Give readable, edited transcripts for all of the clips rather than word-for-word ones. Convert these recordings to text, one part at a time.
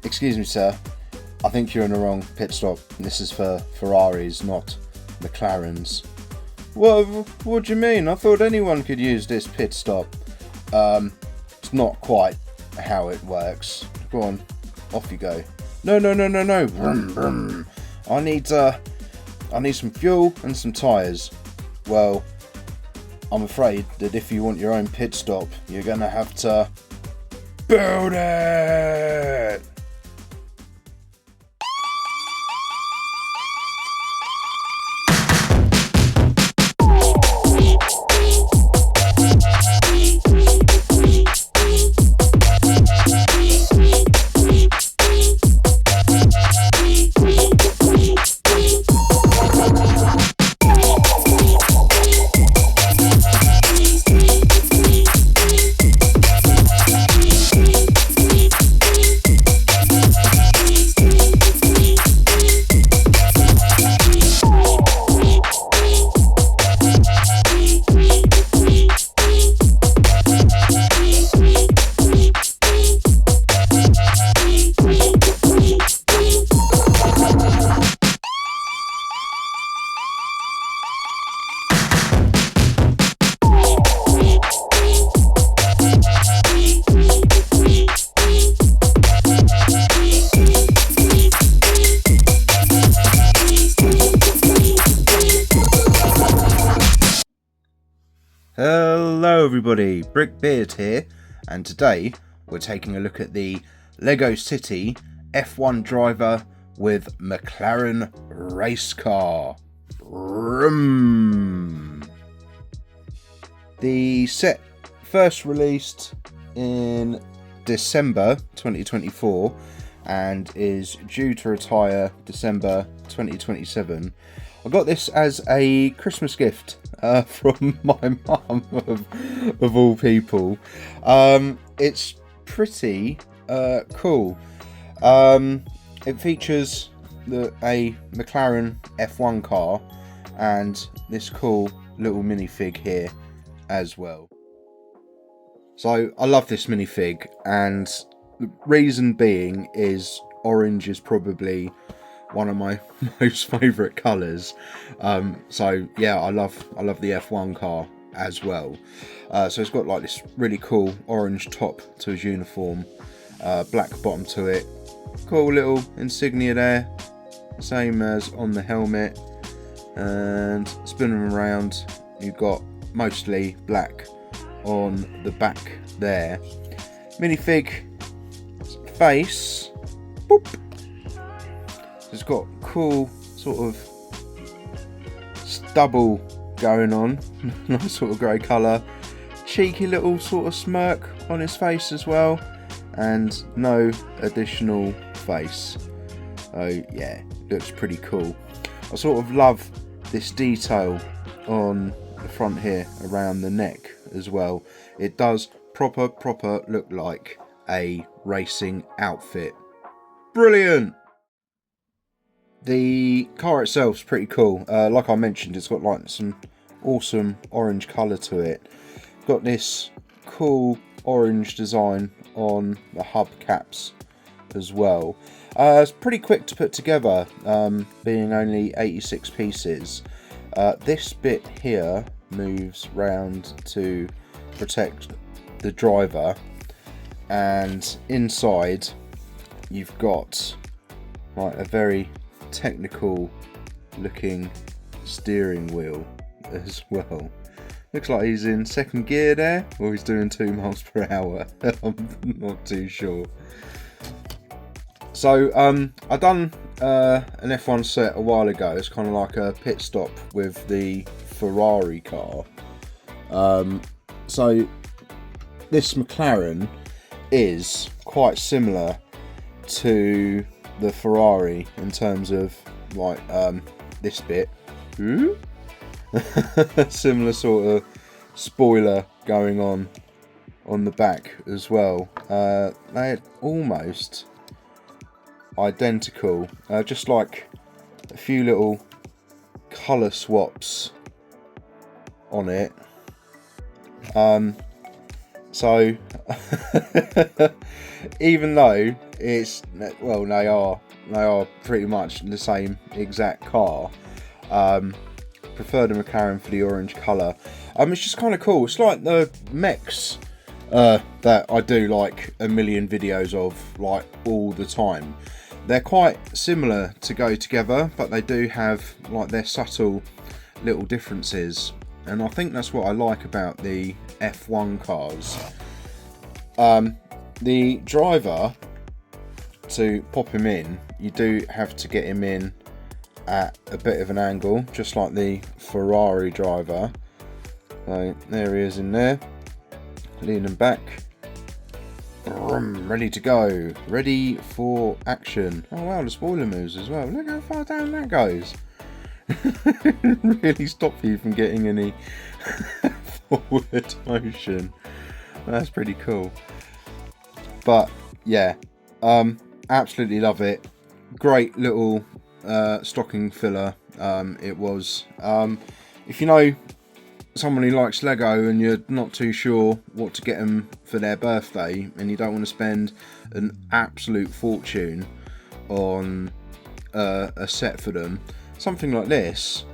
Excuse me, sir. I think you're in the wrong pit stop. This is for Ferraris, not McLarens. What do you mean? I thought anyone could use this pit stop. It's not quite how it works. Go on, off you go. No. Vroom, vroom. I need some fuel and some tyres. Well, I'm afraid that if you want your own pit stop, you're gonna have to build it. Hello everybody, Brickbeard here, and today we're taking a look at the Lego City F1 driver with McLaren race car. Vroom. The set first released in December 2024 and is due to retire December 2027. I got this as a Christmas gift from my mum, of all people. It's pretty cool. It features a McLaren F1 car and this cool little minifig here as well. So I love this minifig, and the reason being is orange is probably one of my most favourite colours. So yeah, I love the F1 car as well. So it's got like this really cool orange top to his uniform, black bottom to it, cool little insignia there, same as on the helmet, and spinning around you've got mostly black on the back there. Minifig face, boop. It's got cool sort of stubble going on, nice sort of grey colour, cheeky little sort of smirk on his face as well, and no additional face. So yeah, looks pretty cool. I sort of love this detail on the front here around the neck as well. It does proper look like a racing outfit. Brilliant! The car itself is pretty cool. Like I mentioned, it's got like some awesome orange colour to it. Got this cool orange design on the hub caps as well. It's pretty quick to put together, being only 86 pieces. This bit here moves round to protect the driver, and inside you've got like a very technical looking steering wheel as well. Looks like he's in second gear there, or he's doing 2 miles per hour. I'm not too sure. So I done an F1 set a while ago. It's kind of like a pit stop with the Ferrari car. So this McLaren is quite similar to the Ferrari in terms of like this bit. Similar sort of spoiler going on the back as well. They're almost identical, just like a few little colour swaps on it. So even though it's, well, they are pretty much the same exact car, prefer the McLaren for the orange colour. It's just kind of cool. It's like the mechs that I do like a million videos of, like, all the time. They're quite similar to go together, but they do have like their subtle little differences, and I think that's what I like about the F1 cars. The driver, to pop him in, you do have to get him in at a bit of an angle, just like the Ferrari driver. So there he is in there, leaning back, ready to go, ready for action. Oh wow, the spoiler moves as well. Look how far down that goes. Really stop you from getting any forward motion. That's pretty cool. But yeah, absolutely love it. Great little stocking filler. It was. If you know someone who likes Lego and you're not too sure what to get them for their birthday, and you don't want to spend an absolute fortune on a set for them, something like this,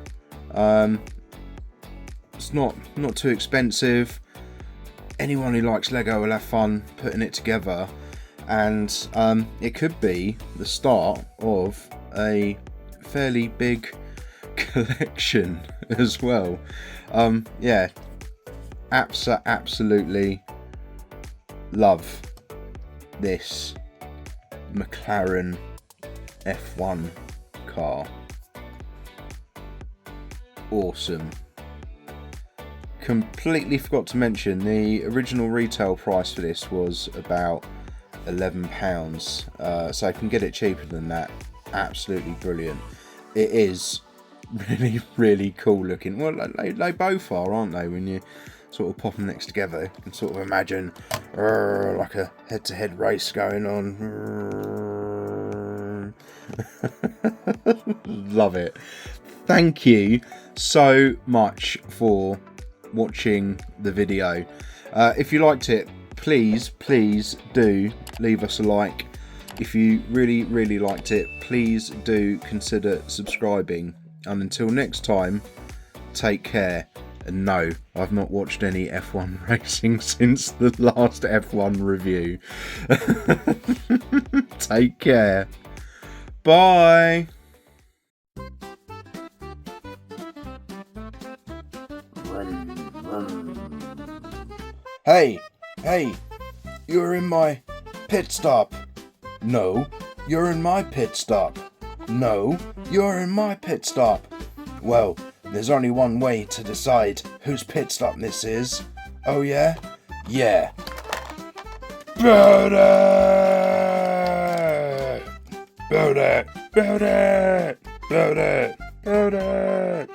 it's not too expensive. Anyone who likes Lego will have fun putting it together, and it could be the start of a fairly big collection as well. Yeah, absolutely love this McLaren F1 car. Awesome. Completely forgot to mention the original retail price for this was about £11, so I can get it cheaper than that. Absolutely brilliant. It is really cool looking. Well, they both are, aren't they? When you sort of pop them next together, you can sort of imagine like a head-to-head race going on. Love it. Thank you so much for watching the video. If you liked it, please do leave us a like. If you really liked it, please do consider subscribing. And until next time, take care. And no, I've not watched any F1 racing since the last F1 review. Take care. Bye. Hey, you're in my pit stop. No, you're in my pit stop. No, you're in my pit stop. Well, there's only one way to decide whose pit stop this is. Oh yeah? Yeah. Build it! Build it! Build it! Build it! Build it!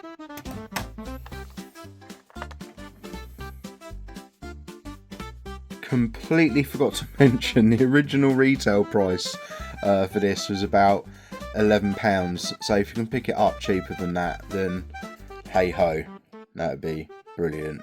Completely forgot to mention the original retail price for this was about £11, so if you can pick it up cheaper than that, then hey ho, that would be brilliant.